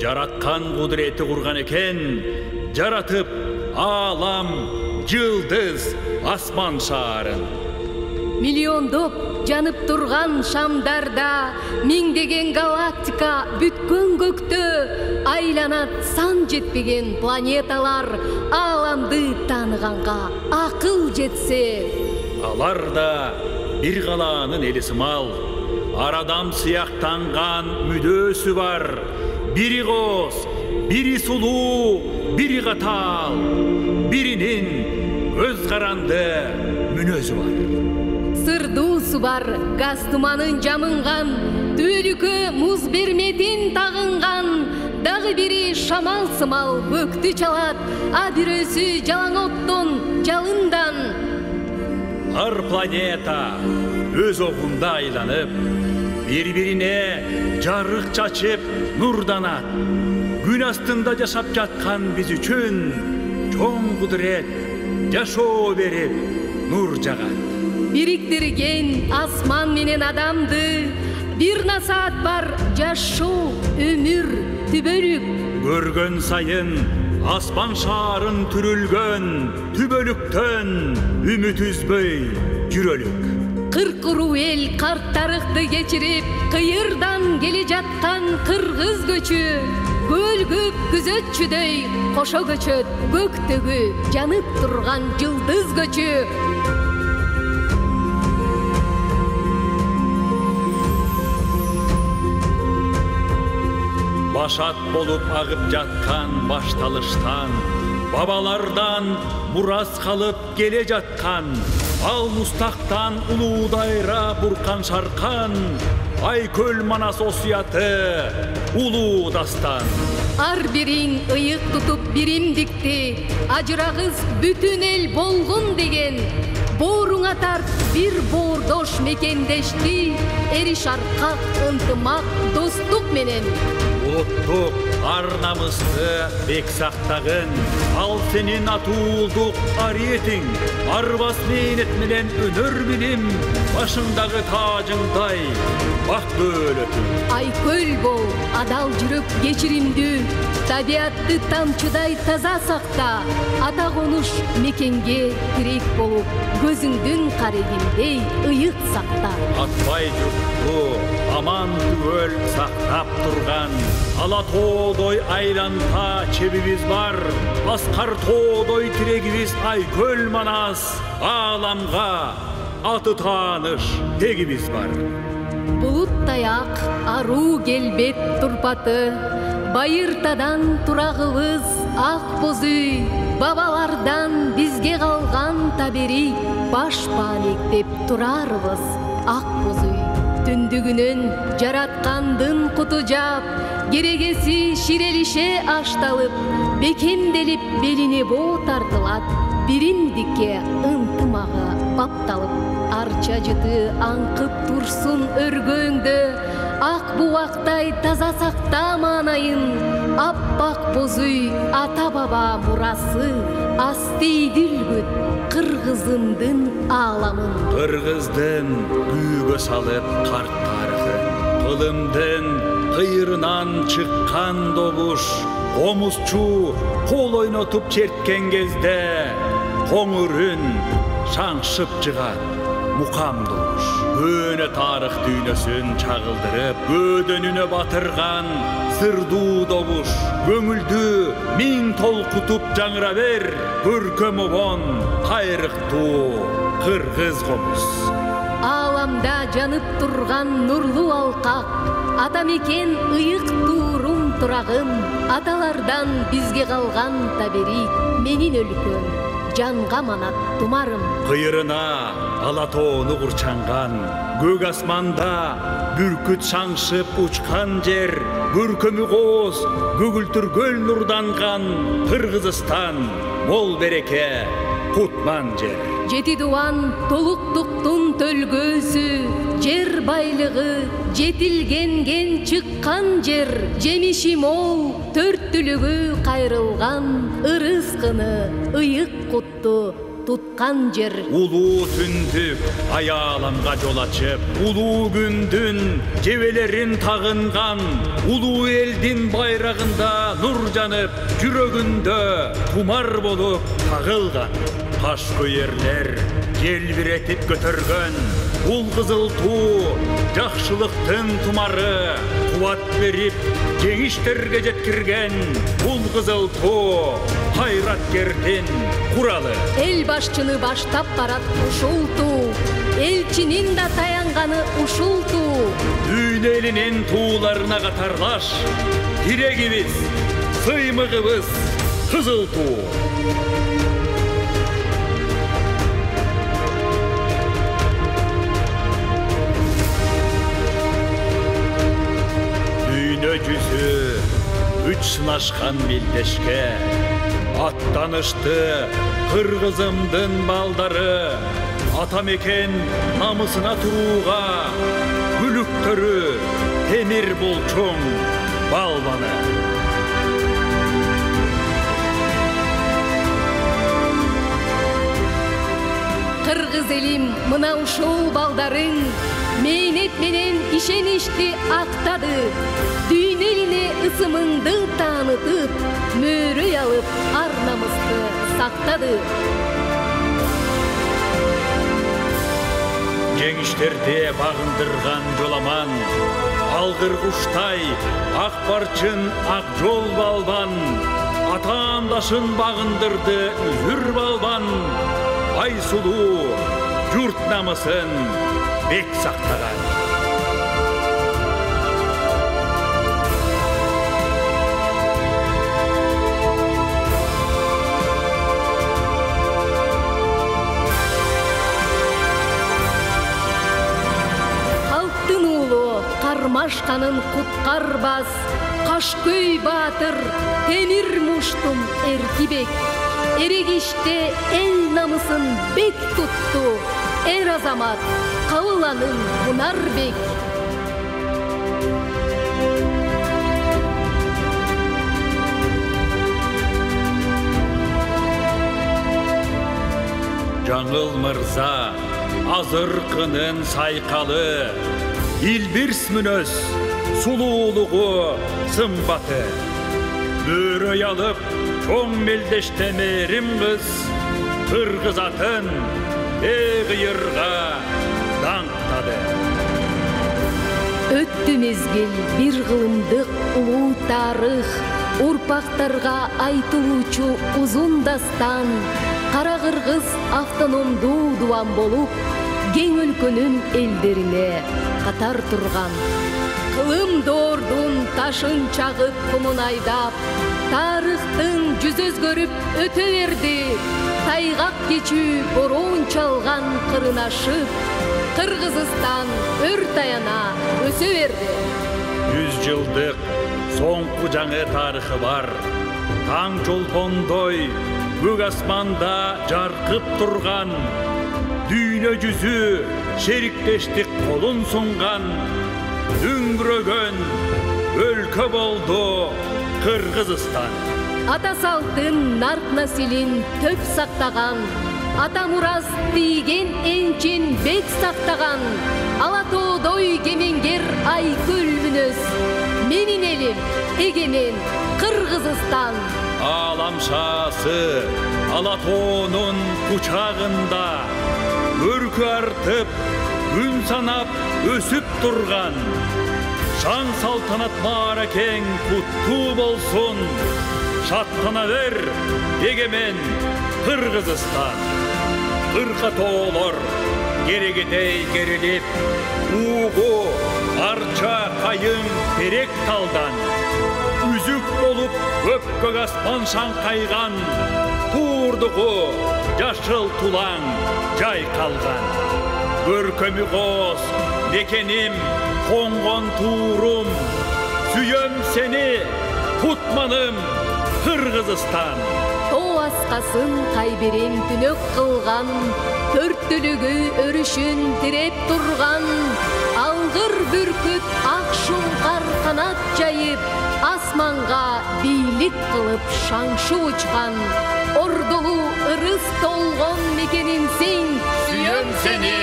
жараткан кудурети курган экен, жаратып аалам, жылдыз, асман шаарын. Миллиондоп жанып турган шамдарда миңдеген галактика бүткөн көктө айланат сан жетпеген планеталар ааламды тааныганга акыл жетсе. Алар да бир калаанын эли сымал, арадам сыяктанган мүдөөсү бар. Бири коз, бири сулуу, бири катаал, биринин өз каранды мүнөзү бар. Сырдуусу бар, газ туманын жамынган, түбөлүккө муз берметин тагынган, дагы бири шамал сымал көктү чалат, а бирөөсү жалаң оттон, жалындан. Ар планета өз огунда айланып, бири-бирине жарык чачып нурданат. Күн астында жашап жаткан биз үчүн чоң кудурет жашоо берип нур жагат. Бириктирген асман менен адамды бир насаат бар жашоо, өмүр, түбөлүк. Көргөн сайын асман шаарын түрүлгөн түбөлүктөн үмүт үзбөй жүрөлүк. Кыркыруу эл карттарыкты кечирип, кыйырдан келе жаткан кыргыз көчү, көлгүп күзөтчүдөй кошо көчөт, көктөгү жанып турган жылдыз көчү. Башат болуп агып жаткан башталыштан, бабалардан мурас калып келе жаткан, ал мустактан улуудайра буркан шаркан, Айкөл Манас осуяты улуу дастан. Ар бирин ыйык тутуп биримдикти, ажырагыз бүтүн эл болгон деген, бооруңа тарт бир боордош мекендешти, эриш аркак, ынтымак, достук менен. Улуттук ар намысты бек сактагын, ал сенин атуулдук ариетиң, арбас мээнет менен өнөр билим, башыңдагы таажыңдай бак дөөлөтүң. Айкөл бол, адал жүрөк кечиримдүү, табиатты тамчыдай таза сакта, ата конуш мекенге тирек болуп, көзүңдүн карегиндей ыйык сакта. Атбай журтту аман түгөл сактап турган, ала тоодой айланта чебибиз бар, аскар тоодой тирегибиз Айкөл Манас, ааламга аты тааныш тегибиз бар. Булуттай ак аруу келбет турпаты, байыртадан турагыбыз ак боз үй, бабалардан бизге калган табери, баш паниктеп турарбыз ак боз үй. Түндүгүнөн жараткандын куту жаап, керегеси ширелише ашталып, бекемделип белине боо тартылат, биримдикке ынтымагы бапталып, арча жыты аңкып турсун өргөңдө, ак буактай таза сакта маанайын, аппак боз үй ата баба мурасы, астейди үлгүт кыргызымдын ааламын. Кыргыздын күйгө салып карт тарыхын, кылымдын кыйырынан чыккан добуш, комузчу кол ойнотуп черткен кезде, коңурун шаңшып жыгат мукам добуш. Көне тарых дүйнөсүн чагылдырып, көдөнүнө батырган сырдуу добуш, көңүлдү миң толкутуп жаңыра бер, көркөм обон кайрыктуу кыргыз комуз. Ааламда жанып турган нурлуу алкак, ата мекен ыйык туурум турагым, аталардан бизге калган табери, менин өлкөм, жанга манат тумарым. Кыйырына алатоону курчанган, көк асманда бүркүт шаңшып учкан жер, көркөмү кооз көгүлтүргөл нурданган Кыргызстан, мол береке кутман жер. Жети дуан толуктуктун төлгөөсү, жер байлыгы жетилгенген чыккан жер, жемиши мол, төрттүлүгү кайрылган, ырыскыны ыйык кутту туткан жер. Улуу түндүк аяламга жол ачып, улуу күндүн жебелерин тагынган, улуу элдин байрагында нур жанып, жүрөгүндө тумар болуп тагылган. Каш көйерлер желбиретип көтөргөн, ул кызыл туу жакшылыктын тумары, кубат берип жеңиштерге жеткирген, ул кызыл туу кайраткердин куралы. Эл башчыны баштап барат ушул туу, элчинин да таянганы ушул туу. Дүйнө элинин тууларына катарлаш, тирегибиз, сыймыгыбыз кызыл туу. Дүйнө жүзү үч сынашкан мелдешке аттанышты кыргызымдын балдары, ата мекен намысына турууга күлүктөрү темир болчоң балбаны. Кыргыз элим мына ушул балдарың мээнет менен ишеничти актады. Дүйнө элине ысымыңды таанытып, мөөрөй алып ар намысты сактады. Жеңиштерде багындырган жоламан, алгыр куштай ак барчын ак жол балбан, атаандашын багындырды үзүр балбан. Айсулуу журт намысын бек сактаган. Халктын уулу кармашканын куткарбас, Кашкөй баатыр темир муштум эркибек. Эрегиште эл намысын бек тутту, эр азамат Кабыланын Кунарбек. Жаңыл мырза азыркынын сайкалы, илбирс мүнөз сулуулугу сымбаты. Мөөрөй алып чоң мелдеште мээрим кыз, кыргыз атын кыйырга даңктады. Өттү мезгил бир кылымдык улуу тарых, урпактарга айтылуучу узун дастан. Кара кыргыз автономдуу дубан болуп, кең өлкөнүн элдерине катар турган. Кылым доордун ташын чагып кумун айдап, тарыхтын жүз өзгөрүп өтө берди. Тайгак кечүү бороон чалган кырын ашып, Кыргызстан өр таяна өсө берди. 100 жылдык соңку жаңы тарыхы бар. Таң жолпондой көк асманда жаркып турган, дүйнө жүзү шериктештик колун сунган, үңгүрөгөн өлкө болду Кыргызстан. Ата салтын нарк насилин төп сактаган, ата мурас тийген энчин бек сактаган. Ала тоодой кемеңгер айкөл мүнөз, менин элим эгемен Кыргызстан. Алам шаасы ала тоонун кучагында, өркү артып күн санап өсүп турган. Шаң салтанат мааракең куттуу болсун, шаттана бер эгемен Кыргызстан. Кырка тоолор керегедей керилип, угу арча кайың терек талдан. Үзүк болуп көк аспан шаңкайган, туурдугу жашыл тулаң жайкалган. Көркөмү коз мекеним коңгон туурум, сүйөм сени кутманым Кыргызстан. Тоо аскасын кайберем түнөк кылган, төрттүлүгү өрүшүн тиреп турган. Алгыр бүркүт ак шуңкар канат жайып, асманга бийлик кылып шаңшы учкан. Ордулуу ырыс толгон мекенimсиң. Сүйем seni,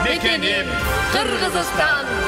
mekenim Kırgızistan.